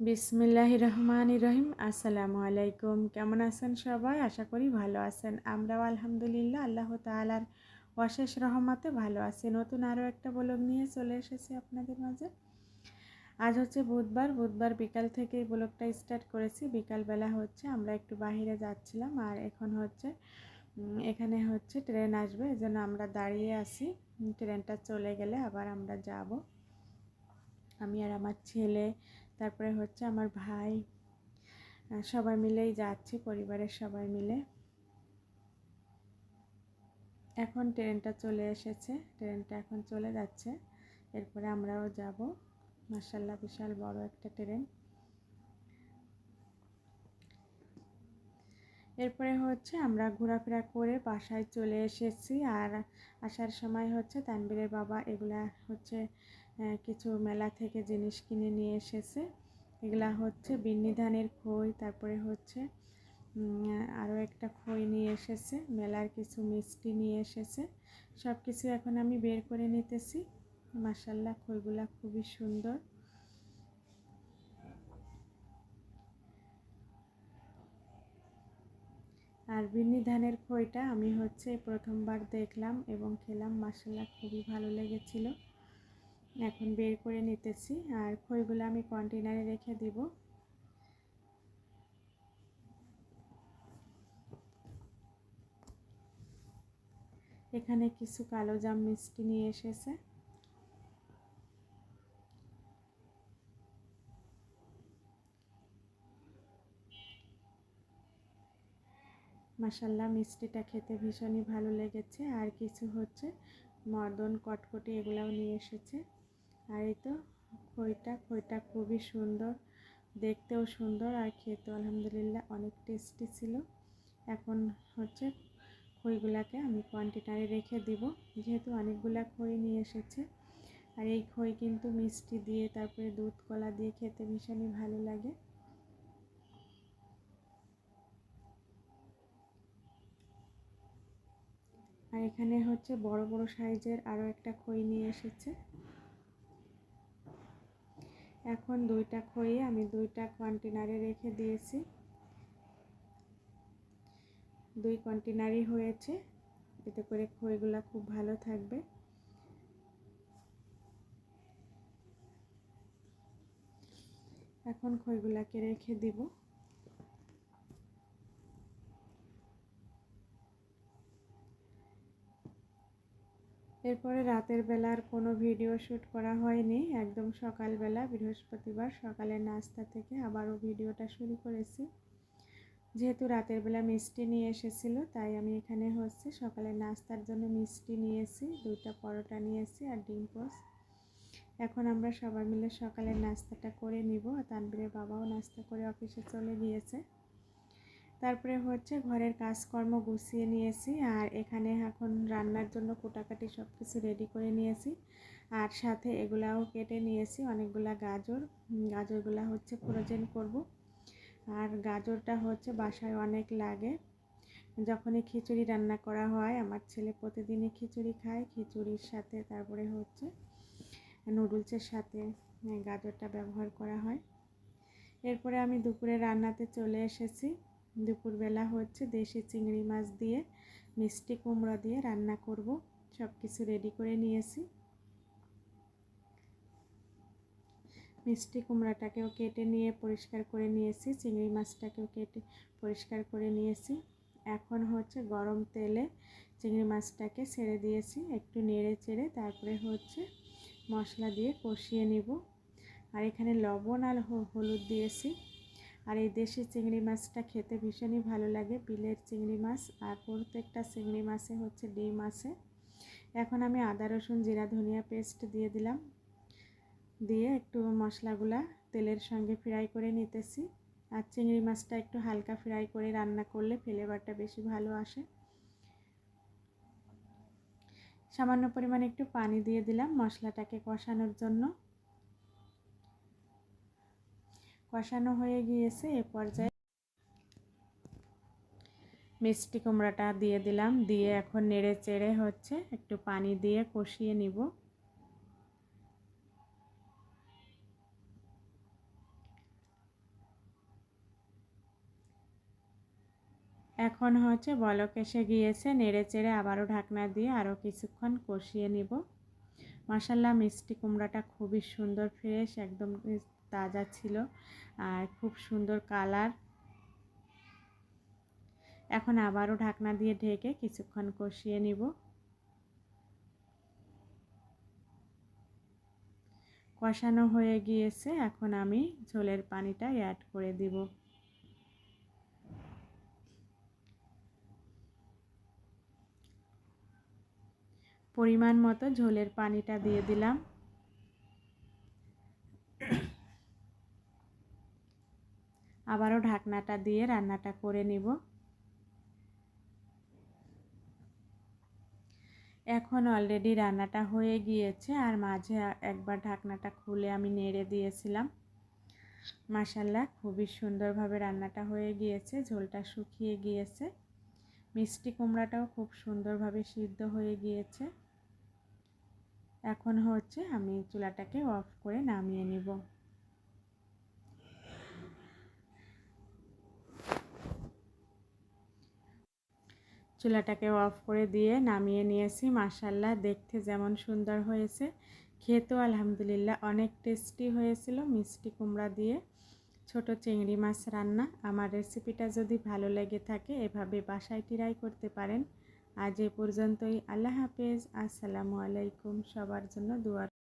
বিসমিল্লাহির রহমানির রহিম। আসসালামু আলাইকুম। কেমন আছেন সবাই? আশা করি ভালো আছেন। আমরাও আলহামদুলিল্লাহ আল্লাহ তাআলার অশেষ রহমতে ভালো আছি। নতুন আরও একটা ব্লগ নিয়ে চলে এসেছি আপনাদের মাঝে। আজ হচ্ছে বুধবার বিকাল থেকে এই ব্লগটা স্টার্ট করেছি। বিকালবেলা হচ্ছে আমরা একটু বাইরে যাচ্ছিলাম, আর এখন হচ্ছে এখানে হচ্ছে ট্রেন আসবে, এজন্য আমরা দাঁড়িয়ে আছি। ট্রেনটা চলে গেলে আবার আমরা যাব। আমি আর আমার ছেলে, তারপরে হচ্ছে আমার ভাই, সবাই মিলেই যাচ্ছি, পরিবারের সবাই মিলে। এখন ট্রেনটা চলে এসেছে, ট্রেনটা এখন চলে যাচ্ছে, এরপরে আমরাও যাব। মাশাআল্লাহ বিশাল বড় একটা ট্রেন। এরপরে হচ্ছে আমরা ঘোরাফেরা করে বাসায় চলে এসেছি। আর আসার সময় হচ্ছে তানবীরের বাবা এগুলা হচ্ছে কিছু মেলা থেকে জিনিস কিনে নিয়ে এসেছে। এগুলা হচ্ছে বিন্নি ধানের খই, তারপরে হচ্ছে আরও একটা খই নিয়ে এসেছে, মেলার কিছু মিষ্টি নিয়ে এসেছে। সব কিছু এখন আমি বের করে নিতেছি। মাশাআল্লাহ খইগুলা খুবই সুন্দর। আর বিন্নি ধানের খইটা আমি হচ্ছে প্রথমবার দেখলাম এবং খেলাম, মাশাআল্লাহ খুবই ভালো লেগেছিল। এখন বের করে নিতেছি, আর খইগুলো আমি কন্টেনারে রেখে দিব। এখানে কিছু কালো জাম মিষ্টি নিয়ে এসেছে। মাশাআল্লাহ মিষ্টিটা খেতে ভীষণই ভালো লেগেছে। আর কিছু হচ্ছে মর্দন কটকটি এগুলাও নিয়ে এসেছে। আর এই তো খইটা খুবই সুন্দর, দেখতেও সুন্দর আর খেতেও আলহামদুলিল্লাহ অনেক টেস্টি ছিল। এখন হচ্ছে খইগুলাকে আমি কন্টেনারে রেখে দিব, যেহেতু অনেকগুলা খই নিয়ে এসেছে। আর এই খই কিন্তু মিষ্টি দিয়ে তারপরে দুধ কলা দিয়ে খেতে ভীষণই ভালো লাগে। আর এখানে হচ্ছে বড় বড় সাইজের আরও একটা খই নিয়ে এসেছে। এখন দুইটা খই আমি দুইটা কন্টেনারে রেখে দিয়েছি, 2 কন্টেনারই হয়েছে, এতে করে খইগুলা খুব ভালো থাকবে। এখন খইগুলাকে রেখে দিব। এরপরে রাতের বেলার কোনো ভিডিও শ্যুট করা হয়নি, একদম সকালবেলা বৃহস্পতিবার সকালের নাস্তা থেকে আবারও ভিডিওটা শুরু করেছি। যেহেতু রাতের বেলা মিষ্টি নিয়ে এসেছিলো, তাই আমি এখানে হচ্ছে সকালের নাস্তার জন্য মিষ্টি নিয়েছি, 2টা পরোটা নিয়েছি আর ডিম পোস্ট। এখন আমরা সবাই মিলে সকালের নাস্তাটা করে নিব। তানবীরের বাবাও নাস্তা করে অফিসে চলে গিয়েছে। তারপরে হচ্ছে ঘরের কাজকর্ম গুছিয়ে নিয়েছি, আর এখানে এখন রান্নার জন্য কুটাকাটি সব কিছু রেডি করে নিয়েছি। আর সাথে এগুলাও কেটে নিয়েছি, অনেকগুলা গাজরগুলা হচ্ছে ফ্রোজেন করব। আর গাজরটা হচ্ছে বাসায় অনেক লাগে, যখনই খিচুড়ি রান্না করা হয়, আমার ছেলে প্রতিদিনই খিচুড়ি খায়, খিচুড়ির সাথে তারপরে হচ্ছে নুডলসের সাথে গাজরটা ব্যবহার করা হয়। এরপরে আমি দুপুরে রান্নাতে চলে এসেছি। দুপুরবেলা হচ্ছে দেশি চিংড়ি মাছ দিয়ে মিষ্টি কুমড়া দিয়ে রান্না করব। সব কিছু রেডি করে নিয়েছি। মিষ্টি কুমড়াটাকেও কেটে নিয়ে পরিষ্কার করে নিয়েছি, চিংড়ি মাছটাকেও কেটে পরিষ্কার করে নিয়েছি। এখন হচ্ছে গরম তেলে চিংড়ি মাছটাকে ছেড়ে দিয়েছি, একটু নেড়ে চেড়ে তারপরে হচ্ছে মশলা দিয়ে কষিয়ে নিব। আর এখানে লবণ আর হলুদ দিয়েছি। আর এই দেশি চিংড়ি মাছটা খেতে ভীষণই ভালো লাগে, বিলের চিংড়ি মাছ, আর প্রত্যেকটা চিংড়ি মাছে হচ্ছে ডিম আছে। এখন আমি আদা রসুন জিরা ধনিয়া পেস্ট দিয়ে দিলাম, দিয়ে একটু মশলাগুলা তেলের সঙ্গে ফ্রাই করে নিতেছি। আর চিংড়ি মাছটা একটু হালকা ফ্রাই করে রান্না করলে ফ্লেভারটা বেশি ভালো আসে। সামান্য পরিমাণে একটু পানি দিয়ে দিলাম মশলাটাকে কষানোর জন্য। কষানো হয়ে গিয়েছে, এ পর্যায়ে মিষ্টি কুমড়াটা দিয়ে দিলাম, দিয়ে এখন নেড়ে চেড়ে হচ্ছে একটু পানি দিয়ে কষিয়ে নিব। এখন হচ্ছে বলক এসে গিয়েছে, নেড়ে চেড়ে আবারও ঢাকনা দিয়ে আরও কিছুক্ষণ কষিয়ে নিব। মাশাআল্লাহ মিষ্টি কুমড়াটা খুবই সুন্দর, ফ্রেশ, একদম তাজা ছিল আর খুব সুন্দর কালার। এখন আবারও ঢাকনা দিয়ে ঢেকে কিছুক্ষণ কষিয়ে নিব। কষানো হয়ে গিয়েছে, এখন আমি ঝোলের পানিটা অ্যাড করে দিব। পরিমাণ মতো ঝোলের পানিটা দিয়ে দিলাম। আবারও ঢাকনাটা দিয়ে রান্নাটা করে নিব। এখন অলরেডি রান্নাটা হয়ে গিয়েছে আর মাঝে একবার ঢাকনাটা খুলে আমি নেড়ে দিয়েছিলাম। মাশাআল্লাহ খুবই সুন্দরভাবে রান্নাটা হয়ে গিয়েছে, ঝোলটা শুকিয়ে গিয়েছে, মিষ্টি কুমড়াটাও খুব সুন্দরভাবে সিদ্ধ হয়ে গিয়েছে। এখন হচ্ছে আমি চুলাটাকে অফ করে নামিয়ে নিব। চুলাটাকে অফ করে দিয়ে নামিয়ে নিয়েছি। মাশাআল্লাহ দেখতে যেমন সুন্দর হয়েছে, খেতেও আলহামদুলিল্লাহ অনেক টেস্টি হয়েছিল। মিষ্টি কুমড়া দিয়ে ছোট চিংড়ি মাছ রান্না। আমার রেসিপিটা যদি ভালো লেগে থাকে এভাবে বাসায় ট্রাই করতে পারেন। আজ এ পর্যন্তই। আল্লাহ হাফেজ। আসসালামু আলাইকুম। সবার জন্য দোয়া।